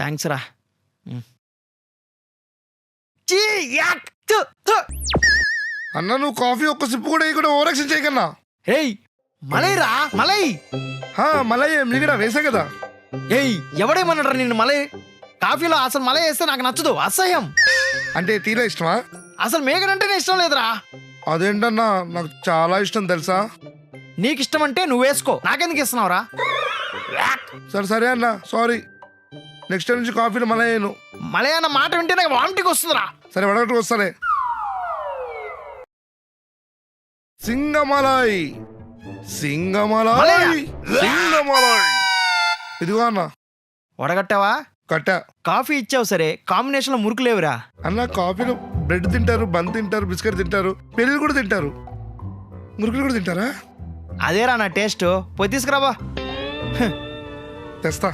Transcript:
Thanks రా. అన్న నువ్వు కాఫీ ఒక్క సిప్పు కూడా ఇక్కడ ఓవరాక్షన్ చేయకన్నా. ఏయ్ మలై రా మలై. మలై మిగడా వేసా కదా. ఏయ్ ఎవడేమన్నాడు నిన్ను మలై? కాఫీలో అసలు మలై వేస్తే నాకు నచ్చదు, అసహ్యం. అంటే టీలో ఇష్టమా? అసలు మేఘనంటేనే ఇష్టం లేదురా. అదేంటన్నా నాకు చాలా ఇష్టం తెలుసా. నీకు ఇష్టం అంటే నువ్వు వేసుకో, నాకెందుకు ఇస్తున్నావురా? సరే అన్న సారీ. నెక్స్ట్ టైం నుంచి కాఫీలో మలై వేయను. మలై అన్న మాట వింటే నాకు వామిటింగ్ వస్తుందిరా. సరే వడగట్టుకు వస్తానే. సింగమలై సింగమలై సింగమలై. ఇదిగో అన్న. వడగట్టావా? కట్టా. కాఫీ ఇచ్చావు సరే, కాంబినేషన్ లో మురుకు లేవురా. అన్న కాఫీలో బ్రెడ్ తింటారు, బన్ తింటారు, బిస్కెట్ తింటారు, పెళ్ళిళ్ళు కూడా తింటారు, మురుకులు కూడా తింటారా? అదేరా నా టేస్ట్. పోయి తీసుకురాబా. తెస్తా.